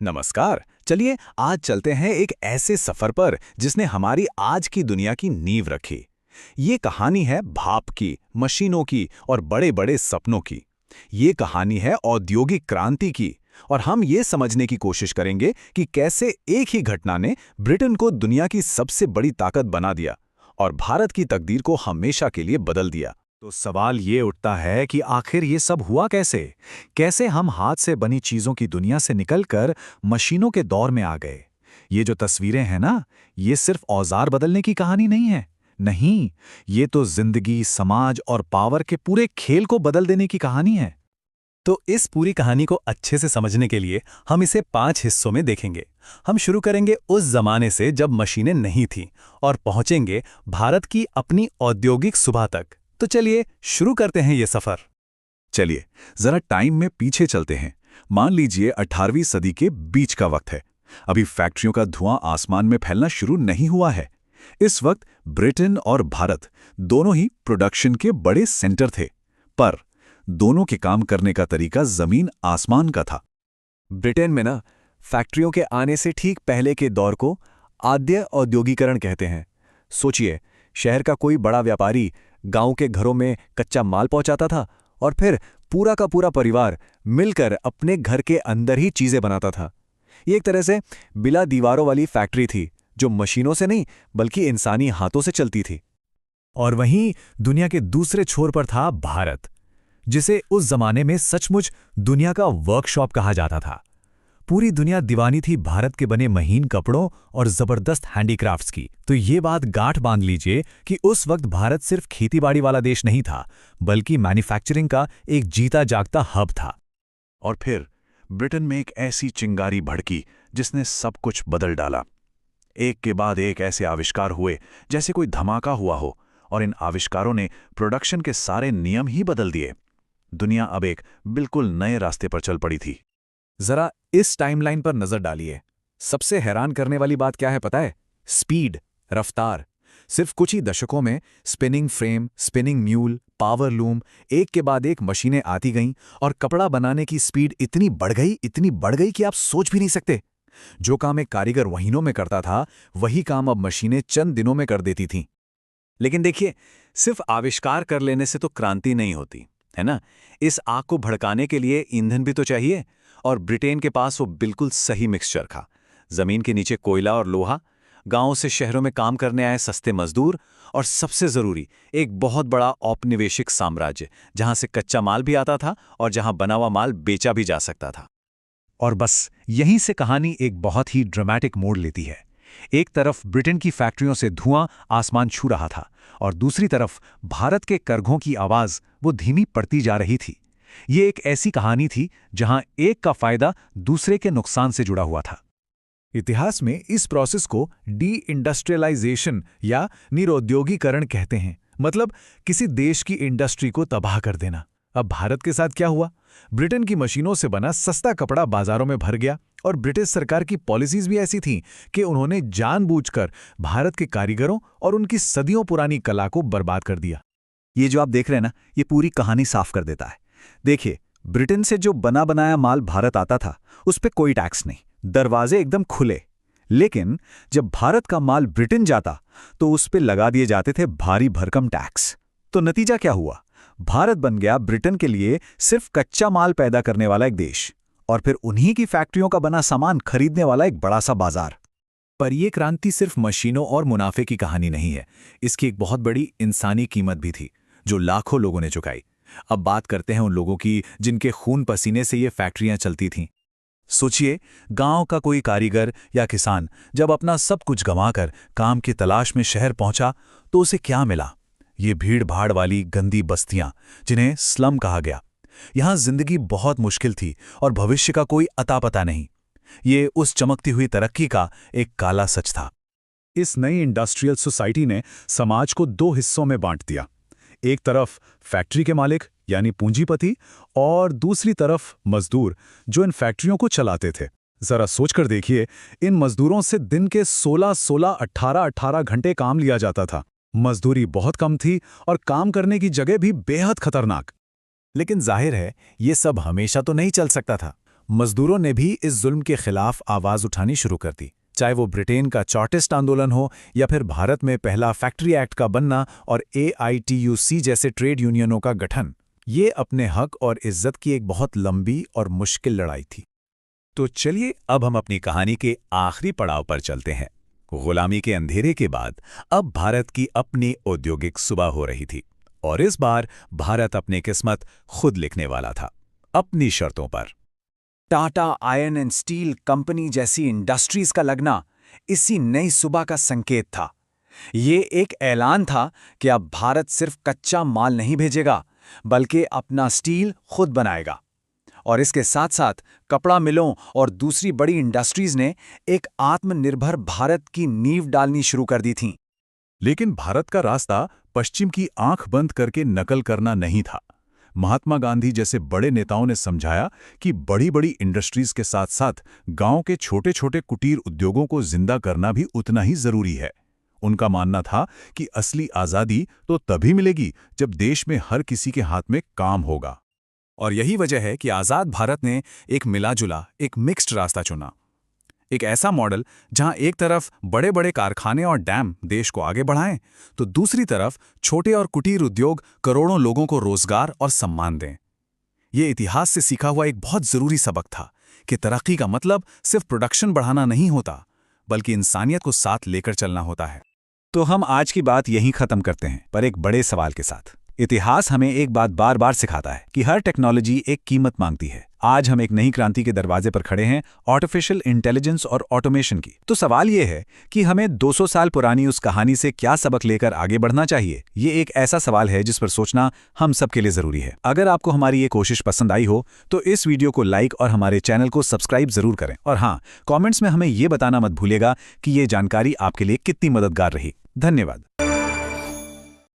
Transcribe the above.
नमस्कार। चलिए आज चलते हैं एक ऐसे सफर पर जिसने हमारी आज की दुनिया की नींव रखी। ये कहानी है भाप की, मशीनों की और बड़े-बड़े सपनों की। ये कहानी है औद्योगिक क्रांति की और हम ये समझने की कोशिश करेंगे कि कैसे एक ही घटना ने ब्रिटेन को दुनिया की सबसे बड़ी ताकत बना दिया और भारत की तकदीर को हमेशा के लिए बदल दिया। तो सवाल ये उठता है कि आखिर ये सब हुआ कैसे? कैसे हम हाथ से बनी चीजों की दुनिया से निकलकर मशीनों के दौर में आ गए? ये जो तस्वीरें हैं ना, ये सिर्फ औजार बदलने की कहानी नहीं है। नहीं, ये तो जिंदगी, समाज और पावर के पूरे खेल को बदल देने की कहानी है। तो इस पूरी कहानी को अच्छे से समझने के लिए हम इसे 5 हिस्सों में देखेंगे। हम शुरू करेंगे उस जमाने से जब मशीनें नहीं थीं और पहुंचेंगे भारत की अपनी औद्योगिक सुबह तक। तो चलिए शुरू करते हैं ये सफर। चलिए जरा टाइम में पीछे चलते हैं। मान लीजिए 18वीं सदी के बीच का वक्त है। अभी फैक्ट्रियों का धुआं आसमान में फैलना शुरू नहीं हुआ है। इस वक्त ब्रिटेन और भारत दोनों ही प्रोडक्शन के बड़े सेंटर थे, पर दोनों के काम करने का तरीका जमीन आसमान का था। ब्रिटेन में ना फैक्ट्रियों के आने से ठीक पहले के दौर को आद्य औद्योगिकरण कहते हैं। सोचिए, शहर का कोई बड़ा व्यापारी गांव के घरों में कच्चा माल पहुंचाता था और फिर पूरा का पूरा परिवार मिलकर अपने घर के अंदर ही चीजें बनाता था। ये एक तरह से बिना दीवारों वाली फैक्ट्री थी जो मशीनों से नहीं बल्कि इंसानी हाथों से चलती थी। और वहीं दुनिया के दूसरे छोर पर था भारत, जिसे उस जमाने में सचमुच दुनिया का वर्कशॉप कहा जाता था। पूरी दुनिया दीवानी थी भारत के बने महीन कपड़ों और जबरदस्त हैंडीक्राफ्ट्स की। तो ये बात गांठ बांध लीजिए कि उस वक्त भारत सिर्फ खेतीबाड़ी वाला देश नहीं था, बल्कि मैन्युफैक्चरिंग का एक जीता जागता हब था। और फिर ब्रिटेन में एक ऐसी चिंगारी भड़की जिसने सब कुछ बदल डाला। एक के बाद एक ऐसे आविष्कार हुए जैसे कोई धमाका हुआ हो, और इन आविष्कारों ने प्रोडक्शन के सारे नियम ही बदल दिए। दुनिया अब एक बिल्कुल नए रास्ते पर चल पड़ी थी। जरा इस टाइमलाइन पर नजर डालिए। सबसे हैरान करने वाली बात क्या है पता है? स्पीड, रफ्तार। सिर्फ कुछ ही दशकों में spinning frame, spinning mule, power loom, एक के बाद एक मशीनें आती गईं और कपड़ा बनाने की स्पीड इतनी बढ़ गई कि आप सोच भी नहीं सकते। जो काम एक कारीगर महीनों में करता था, वही काम अब मशीनें चंद दिनों में कर देती थीं। लेकिन देखिए, सिर्फ आविष्कार कर लेने से तो क्रांति नहीं होती, है ना? इस आग को भड़काने के लिए ईंधन भी तो चाहिए, और ब्रिटेन के पास वो बिल्कुल सही मिक्सचर था। जमीन के नीचे कोयला और लोहा, गांवों से शहरों में काम करने आए सस्ते मजदूर, और सबसे जरूरी एक बहुत बड़ा औपनिवेशिक साम्राज्य, जहां से कच्चा माल भी आता था और जहां बना हुआ माल बेचा भी जा सकता था। और बस यहीं से कहानी एक बहुत ही ड्रामेटिक मोड़ लेती है। एक तरफ ब्रिटेन की फैक्ट्रियों से धुआं आसमान छू रहा था और दूसरी तरफ भारत के करघों की आवाज वो धीमी पड़ती जा रही थी। ये एक ऐसी कहानी थी जहां एक का फायदा दूसरे के नुकसान से जुड़ा हुआ था। इतिहास में इस प्रोसेस को डी इंडस्ट्रियलाइजेशन या निरौद्योगीकरण कहते हैं, मतलब किसी देश की इंडस्ट्री को तबाह कर देना। अब भारत के साथ क्या हुआ? ब्रिटेन की मशीनों से बना सस्ता कपड़ा बाजारों में भर गया और ब्रिटिश सरकार की पॉलिसीज भी ऐसी थीं कि उन्होंने जानबूझकर भारत के कारीगरों और उनकी सदियों पुरानी कला को बर्बाद कर दिया। ये जो आप देख रहे हैं ना, ये पूरी कहानी साफ कर देता है। देखिए, ब्रिटेन से जो बना बनाया माल भारत आता था, उस पे कोई टैक्स नहीं, दरवाजे एकदम खुले। लेकिन जब भारत का माल ब्रिटेन जाता तो उस पे लगा दिए जाते थे भारी भरकम टैक्स। तो नतीजा क्या हुआ? भारत बन गया ब्रिटेन के लिए सिर्फ कच्चा माल पैदा करने वाला एक देश, और फिर उन्हीं की फैक्ट्रियों का बना सामान खरीदने वाला एक बड़ा सा बाजार। पर यह क्रांति सिर्फ मशीनों और मुनाफे की कहानी नहीं है। इसकी एक बहुत बड़ी इंसानी कीमत भी थी, जो लाखों लोगों ने चुकाई। अब बात करते हैं उन लोगों की जिनके खून पसीने से ये फैक्ट्रियां चलती थीं। सोचिए, गांव का कोई कारीगर या किसान जब अपना सब कुछ गंवाकर काम की तलाश में शहर पहुंचा तो उसे क्या मिला? ये भीड़ भाड़ वाली गंदी बस्तियां, जिन्हें स्लम कहा गया। यहां जिंदगी बहुत मुश्किल थी और भविष्य का कोई अता पता नहीं। ये उस चमकती हुई तरक्की का एक काला सच था। इस नई इंडस्ट्रियल सोसाइटी ने समाज को दो हिस्सों में बांट दिया। एक तरफ फैक्ट्री के मालिक यानी पूंजीपति, और दूसरी तरफ मजदूर जो इन फैक्ट्रियों को चलाते थे। जरा सोचकर देखिए, इन मजदूरों से दिन के 16-16, 18-18 घंटे काम लिया जाता था। मजदूरी बहुत कम थी और काम करने की जगह भी बेहद खतरनाक। लेकिन जाहिर है, ये सब हमेशा तो नहीं चल सकता था। मजदूरों ने भी इस जुल्म के खिलाफ आवाज उठानी शुरू कर दी, चाहे वो ब्रिटेन का चॉटिस्ट आंदोलन हो या फिर भारत में पहला फैक्ट्री एक्ट का बनना और AITUC जैसे ट्रेड यूनियनों का गठन। ये अपने हक और इज्जत की एक बहुत लंबी और मुश्किल लड़ाई थी। तो चलिए अब हम अपनी कहानी के आखिरी पड़ाव पर चलते हैं। गुलामी के अंधेरे के बाद अब भारत की अपनी औद्योगिक सुबह हो रही थी और इस बार भारत अपनी किस्मत खुद लिखने वाला था, अपनी शर्तों पर। Tata iron and steel company जैसी इंडस्ट्रीज का लगना इसी नई सुबह का संकेत था। ये एक ऐलान था कि अब भारत सिर्फ कच्चा माल नहीं भेजेगा, बल्कि अपना स्टील खुद बनाएगा। और इसके साथ साथ कपड़ा मिलों और दूसरी बड़ी इंडस्ट्रीज ने एक आत्मनिर्भर भारत की नींव डालनी शुरू कर दी थी। लेकिन भारत का रास्ता पश्चिम की आंख बंद करके नकल करना नहीं था। महात्मा गांधी जैसे बड़े नेताओं ने समझाया कि बड़ी बड़ी इंडस्ट्रीज के साथ साथ गांव के छोटे छोटे कुटीर उद्योगों को जिंदा करना भी उतना ही जरूरी है। उनका मानना था कि असली आज़ादी तो तभी मिलेगी जब देश में हर किसी के हाथ में काम होगा। और यही वजह है कि आज़ाद भारत ने एक मिला-जुला, एक मिक्स्ड रास्ता चुना। एक ऐसा मॉडल जहां एक तरफ बड़े बड़े कारखाने और डैम देश को आगे बढ़ाएं, तो दूसरी तरफ छोटे और कुटीर उद्योग करोड़ों लोगों को रोजगार और सम्मान दें। ये इतिहास से सीखा हुआ एक बहुत जरूरी सबक था कि तरक्की का मतलब सिर्फ प्रोडक्शन बढ़ाना नहीं होता, बल्कि इंसानियत को साथ लेकर चलना होता है। तो हम आज की बात यहीं खत्म करते हैं, पर एक बड़े सवाल के साथ। इतिहास हमें एक बात बार बार सिखाता है कि हर टेक्नोलॉजी एक कीमत मांगती है। आज हम एक नई क्रांति के दरवाजे पर खड़े हैं, आर्टिफिशियल इंटेलिजेंस और ऑटोमेशन की। तो सवाल ये है कि हमें 200 साल पुरानी उस कहानी से क्या सबक लेकर आगे बढ़ना चाहिए। ये एक ऐसा सवाल है जिस पर सोचना हम सबके लिए जरूरी है। अगर आपको हमारी ये कोशिश पसंद आई हो तो इस वीडियो को लाइक और हमारे चैनल को सब्सक्राइब जरूर करें। और हाँ, कॉमेंट्स में हमें ये बताना मत भूलिएगा कि ये जानकारी आपके लिए कितनी मददगार रही। धन्यवाद।